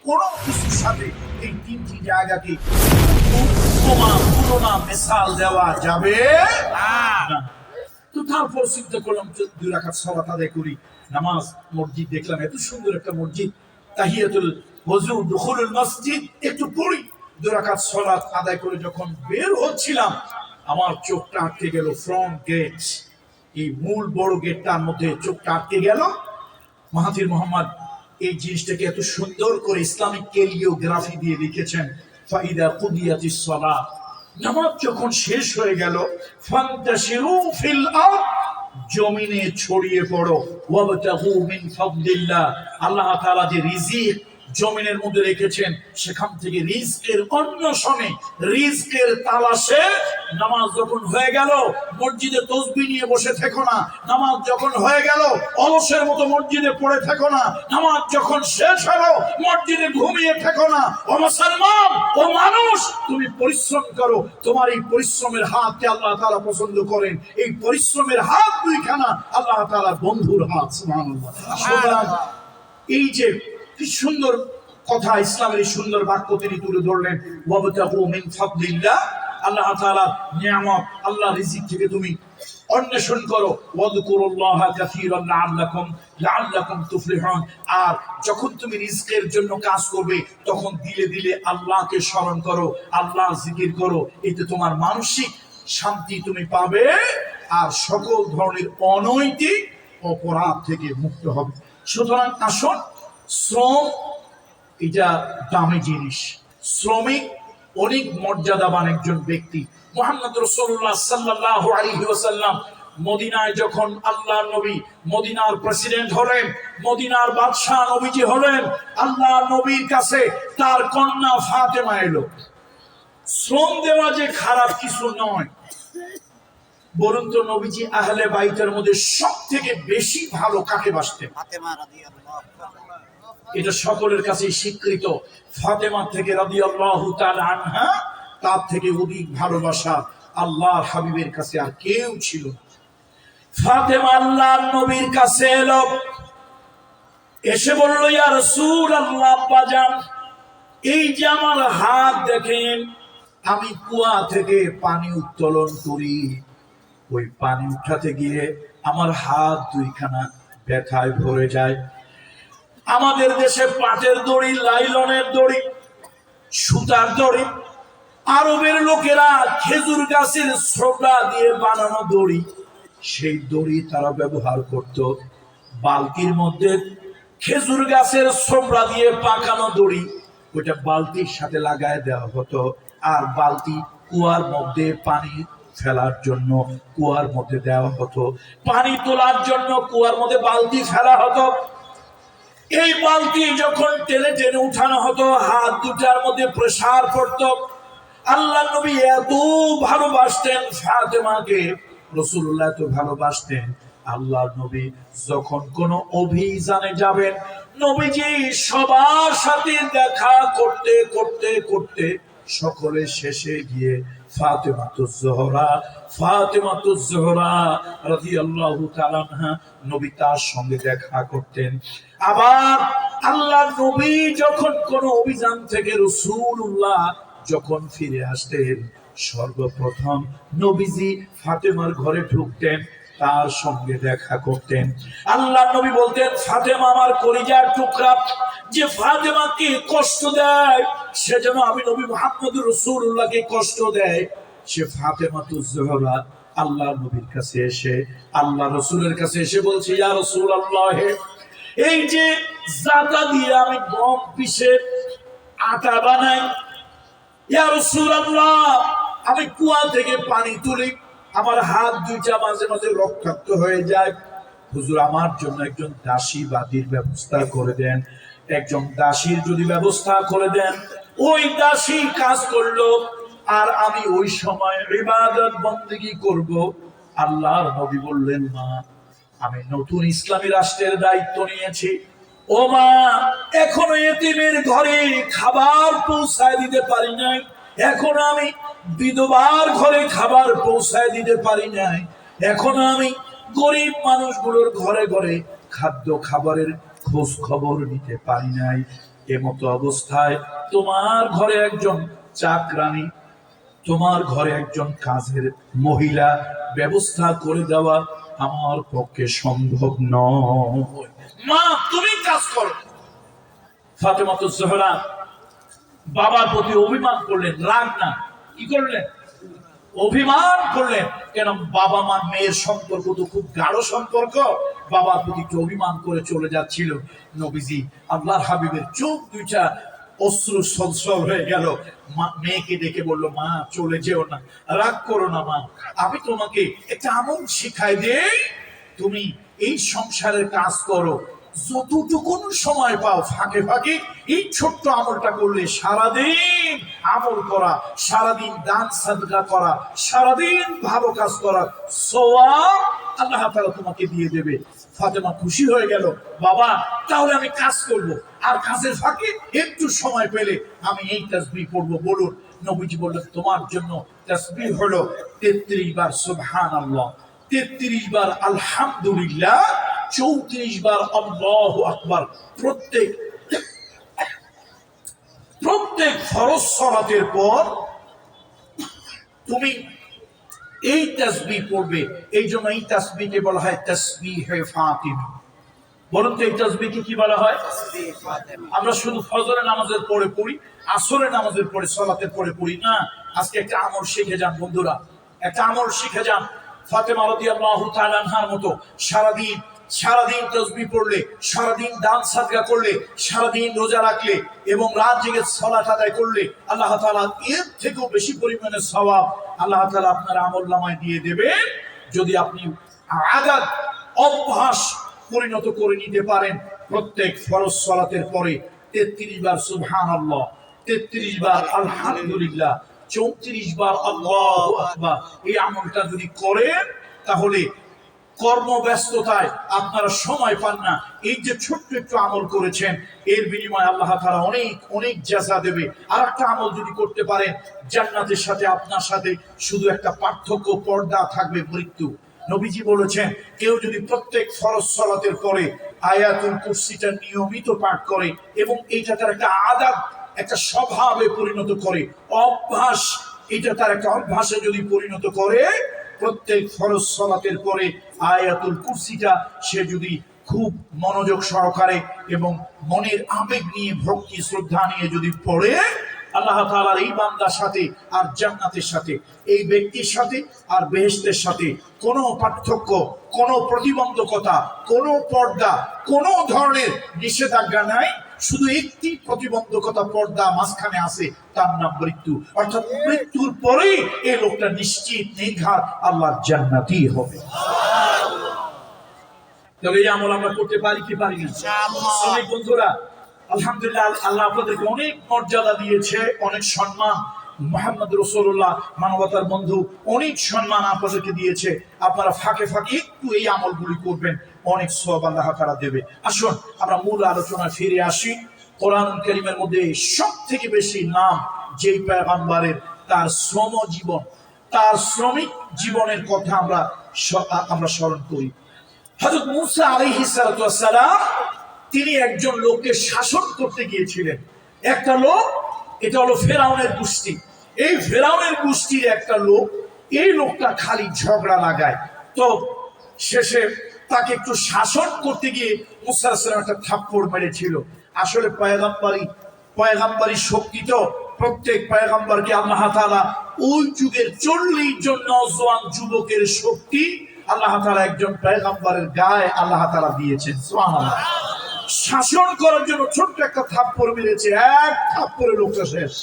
কোন কিছুর সাথে এই তিনটি জায়গাকে উপমা তুলনা মিসাল দেওয়া যাবে না। তো তারপর চিন্তা করলাম 2 রাকাত সালাত আদায় করি। নামাজ, মসজিদ দেখলাম এত সুন্দর একটা মসজিদ, তাহিয়াতুল ওযু দুখুলুল মসজিদ, একটু পড়ি। 2 রাকাত সালাত আদায় করে যখন বের হচ্ছিলাম, আমার চোখটা আটকে গেল ফ্রন্ট গেট, এই মূল বড় গেটটার মধ্যে চোখটা আটকে গেল। মাহাথির মোহাম্মদ এই জিনিসটাকে এত সুন্দর করে ইসলামিক ক্যালিওগ্রাফি দিয়ে লিখেছেন, ফাইদা কুদিয়াতিস সালাত, নামাজ যখন শেষ হয়ে গেল, ফান্তাশিরু ফিল আরদ, জমিনে ছড়িয়ে পড়ো, ওয়াবতাগু মিন ফাদলিল্লাহ, আল্লাহ তাআলা যে রিজিক জমিনের মধ্যে রেখেছেন সেখান থেকে রিজকের অন্বেষণে, রিজকের তালাশে নামাজ যখন হয়ে গেল, মসজিদে তাসবিহ নিয়ে বসে থেকো না। নামাজ যখন হয়ে গেল, অলসের মতো মসজিদে পড়ে থেকো না। নামাজ যখন শেষ হলো, মসজিদে ঘুমিয়ে থেকো না। ও মুসলমান, ও মানুষ, তুমি পরিশ্রম করো। তোমার এই পরিশ্রমের হাতকে আল্লাহ তাআলা পছন্দ করেন। এই পরিশ্রমের হাত দুইখানা আল্লাহ তাআলার বন্ধুর হাত। সুবহানাল্লাহ। সুতরাং এই যে কি সুন্দর কথা, ইসলামের এই সুন্দর বাক্য তিনি তুলে ধরলেন, ওয়াবতাগু মিন ফাদলিল্লাহ, আল্লাহ তাআলার নিয়ামত, আল্লাহ রিজিক থেকে তুমি অন্বেষণ করো। ওয়াযকুরুল্লাহা কাসীরান লাআল্লাকুম তুফলিহুন, আর যখন তুমি রিজকের জন্য কাজ করবে তখন দিলে দিলে আল্লাহকে স্মরণ করো, আল্লাহ জিকির করো। এতে তোমার মানসিক শান্তি তুমি পাবে, আর সকল ধরনের অনৈতিক অপরাধ থেকে মুক্ত হবে। সুতরাং আসুন, শ্রম এটা দামি জিনিস। শ্রমিক অনেক মর্যাদাবান একজন ব্যক্তি। মুহাম্মদ রাসূলুল্লাহ সাল্লাল্লাহু আলাইহি ওয়াসাল্লাম মদিনায় যখন আল্লাহ নবী মদিনার প্রেসিডেন্ট হলেন, মদিনার বাদশাহ নবীজি হলেন, আল্লাহ নবীর কাছে তার কন্যা ফাতেমা এলো। শ্রম দেওয়া যে খারাপ কিছু নয়, বরং তো নবীজি আহলে বাইতের মধ্যে সবথেকে বেশি ভালো কাকে বাসতেন? ফাতেমা রাদিয়াল্লাহু তাআলা। এটা সকলের কাছে স্বীকৃত। ফাতেমা থেকে রাদিয়াল্লাহু তাআলা আনহা, তার থেকে অধিক ভালোবাসা আল্লাহর হাবিবের কাছে আর কেউ ছিল না। ফাতেমা আল্লাহর নবীর কাছে এলো, এসে বলল, ইয়া রাসূলুল্লাহ, আব্বাজান, এই যে আমার হাত দেখেন, আমি কুয়া থেকে পানি উত্তোলন করি, ওই পানি উঠাতে গিয়ে আমার হাত দুইখানা ব্যথায় ভরে যায়। আমাদের দেশে পাটের দড়ি, লাইলনের দড়ি, সুতার দড়ি, আরবের লোকেরা খেজুর গাছের ছোবড়া দিয়ে বানানো দড়ি, সেই দড়ি তারা ব্যবহার করত। বালতির মধ্যে খেজুর গাছের ছোবড়া দিয়ে পাকানো দড়ি, ওইটা বালতির সাথে লাগায় দেওয়া হতো, আর বালতি কুয়ার মধ্যে পানি ফেলার জন্য কুয়ার মধ্যে দেওয়া হতো, পানি তোলার জন্য কুয়ার মধ্যে বালতি ফেলা হতো। এই বালতি যখন টেনে টেনে উঠানো হতো, হাত দুটার মধ্যে প্রেসার পড়তো। আল্লাহ নবী এত ভালোবাসতেন ফাতেমাকে, রাসূলুল্লাহ তো ভালোবাসতেন। আল্লাহ নবী যখন কোন অভিযানে যাবেন, নবীজি সবার সাথে দেখা করতে করতে করতে সকলে শেষে গিয়ে ফাতেমাতুজ জোহরা রাদিয়াল্লাহু তাআলা আনহা, নবী তার সঙ্গে দেখা করতেন। আবার আল্লাহ নবী যখন কোন অভিযান থেকে রাসূলুল্লাহ যখন ফিরে আসতেন, সর্বপ্রথম নবীজি ফাতেমার ঘরে ঢুকতেন, তার সঙ্গে দেখা করতেন। আল্লাহ নবী বলতেন, ফাতেমা আমার কলিজার টুকরা, যে ফাতেমাকে কষ্ট দেয় সে যেন আমি নবী মুহাম্মদ রাসূলুল্লাহকে কষ্ট দেয়। সে ফাতেমাতুজ জোহরা আল্লাহ নবীর কাছে এসে, আল্লাহ রাসূলের কাছে এসে বলছে, ইয়া রাসূলুল্লাহ, এই যে জাতা দিয়ে আমি গম পিষে আটা বানাই, ইয়া রাসূলুল্লাহ, আমি কুয়া থেকে পানি তুলি, আমার হাত দুইটা মাঝে মাঝে রক্তাক্ত হয়ে যায়। হুজুর, আমার জন্য একজন দাসী বাদীর ব্যবস্থা করে দেন। একজন দাসীর যদি ব্যবস্থা করে দেন, ওই দাসী কাজ করলো, আর আমি ওই সময় ইবাদত বন্দেগী করব। আল্লাহর নবী বললেন, মা, আমি নতুন ইসলামী রাষ্ট্রের দায়িত্ব নিয়েছি। ও মা, এখনো এতিমের ঘরে খাবার পৌঁছায় দিতে পারি নাই, এখন আমি বিধবার ঘরে খাবার পৌঁছায় দিতে পারি নাই, এখন আমি গরিব মানুষগুলোর ঘরে ঘরে খাদ্য খাবারের খোঁজ খবর নিতে পারি নাই। এমতো অবস্থায় তোমার ঘরে একজন চাকরানী, তোমার ঘরে একজন কাজের মহিলা ব্যবস্থা করে দেওয়া আমার পক্ষে সম্ভব নয়। মা তুমি কাজ করো। ফাতেমাতুজ জোহরা বাবার প্রতি অভিমান করলেন, রাগ না, কি করলেন? অভিমান করলেন। কেন? বাবা মা মেয়ের সম্পর্ক তো খুব গাঢ় সম্পর্ক। বাবার প্রতি একটু অভিমান করে চলে যাচ্ছিল। নবীজি আল্লাহর হাবিবের চোখ দুইটা অশ্রু সলসল হয়ে গেল। মেয়েকে ডেকে বললো, মা চলে যেও না, রাগ করো না মা, আমি তোমাকে একটা আমল শিখাই দেই, তুমি এই সংসারের কাজ করো, যতটুকুন সময় পাও ফাঁকে ফাঁকে এই ছোট্ট আমলটা করলে সারাদিন আমল করা, সারাদিন দান সাদকা করা, সারাদিন ভালো কাজ করা সওয়াব আল্লাহ তাআলা তোমাকে দিয়ে দেবে। ফাতেমা খুশি হয়ে গেল, বাবা তাহলে আমি কাজ করব, আর কাজের ফাঁকে একটু সময় পেলে আমি এই তাসবিহ পড়ব। বলুন। নবীজি বললেন, তোমার জন্য তাসবিহ হলো 33 বার সুবহানাল্লাহ, 33 বার আলহামদুলিল্লাহ, 34 বার আল্লাহু আকবার। প্রত্যেক ফরজ সালাতের পর তুমি এই তাসবিহ পড়বে। এই জন্য এই তাসবিহকে বলা হয় তাসবিহে ফাতিমা। বলুন তো এই তাসবিহকে কি বলা হয়? আমরা শুধু ফজরের নামাজের পরে পড়ি, আসরের নামাজের পরে, সালাতের পরে পড়ি না। আজকে একটা আমল শিখে যান বন্ধুরা, একটা আমল শিখে যান। ফাতেমা রাদিয়াল্লাহু তাআলা আনহার মতো সারাদিন তাসবিহ পড়লে, সারাদিন দান সাদকা করলে, সারাদিন রোজা রাখলে এবং রাত জেগে সালাত আদায় করলে আল্লাহ তাআলা এর থেকেও বেশি পরিমাণে সওয়াব আল্লাহ তাআলা আপনার আমলনামায় দিয়ে দেবে, যদি আপনি আদাত অভ্যাস পরিণত করে নিতে পারেন। প্রত্যেক ফরজ সালাতের পরে 33 বার সুবহানাল্লাহ, 33 বার আলহামদুলিল্লাহ, 34 বার আল্লাহু আকবার। এই আমলটা যদি করেন তাহলে কর্মব্যস্ততায় আপনারা সময় পান না, এই যে ছোট্ট একটু আমল করেছেন এর বিনিময়ে আল্লাহ তাআলা অনেক অনেক জাযা দেবে। আর একটা আমল যদি করতে পারেন, জান্নাতের সাথে আপনার সাথে শুধু একটা পার্থক্য, পর্দা থাকবে, মৃত্যু। নবীজি বলেছেন, কেউ যদি প্রত্যেক ফরজ সালাতের পরে আয়াতুল কুরসিটা নিয়মিত পাঠ করে এবং এইটা তার একটা আদাত, একটা স্বভাবে পরিণত করে, অভ্যাস, এটা তার একটা অভ্যাসে যদি পরিণত করে, প্রত্যেক ফরজ সালাতের পরে আয়াতুল কুরসিটা সে যদি খুব মনোযোগ সহকারে এবং মনের আবেগ নিয়ে, ভক্তি শ্রদ্ধা নিয়ে যদি পড়ে, আল্লাহ তাআলার এই বান্দার সাথে আর জান্নাতের সাথে, এই ব্যক্তির সাথে আর বেহেশতের সাথে কোনো পার্থক্য, কোনো প্রতিবন্ধকতা, কোনো পর্দা, কোনো ধরনের নিষেধাজ্ঞা নাই। শুধু একটি প্রতিবন্ধকতা, পর্দা মাঝখানে আছে, তার নাম মৃত্যু। অর্থাৎ মৃত্যুর পরেই এই লোকটা নিশ্চিত নির্ঘাত আল্লাহর জান্নাতি হবে। তবে এই আমল আমরা করতে পারি কি পারি না? অনেক বন্ধুরা আলহামদুলিল্লাহ, আল্লাহ আপনাদেরকে অনেক মর্যাদা দিয়েছে, অনেক সম্মান। মুহাম্মদ রাসূলুল্লাহ মানবতার বন্ধু অনেক সম্মান আপনাদেরকে দিয়েছে। আপনারা ফাঁকে ফাঁকে একটু এই আমলগুলি করবেন, অনেক সওয়াব আল্লাহ তাআলা দেবে। আসুন আমরা মূল আলোচনায় ফিরে আসি। কোরআনুল কারীমের মধ্যে সবথেকে বেশি নাম যেই পয়গম্বরের, তার শ্রম জীবন, তার শ্রমিক জীবনের কথা আমরা স্মরণ করি। হযরত মূসা আলাইহিস সালাতু ওয়াস সালাম, তিনি একজন লোককে শাসন করতে গিয়েছিলেন। একটা লোক, এটা হলো ফেরাউনের গোষ্ঠী। এই ফেরাউনের গোষ্ঠীর একটা লোক, এই লোকটা খালি ঝগড়া লাগায়। তো শেষে তাকে একটু শাসন করতে গিয়ে মূসা আলাইহিস সালাম একটা থাপ্পড় মেরেছিল। আসলে পয়গাম্বরী শক্তি তো, প্রত্যেক পয়গাম্বরকে আল্লাহ তাআলা ওই যুগের 40 জন নওজোয়ান যুবকের শক্তি আল্লাহ তাআলা একজন পয়গাম্বরের গায়ে আল্লাহ তাআলা দিয়েছেন। সুবহানাল্লাহ। শাসন করার জন্য ছোট্ট একটা থাপ্পড় মেরেছে, এক থাপ্পড়ে লোকটা শেষ।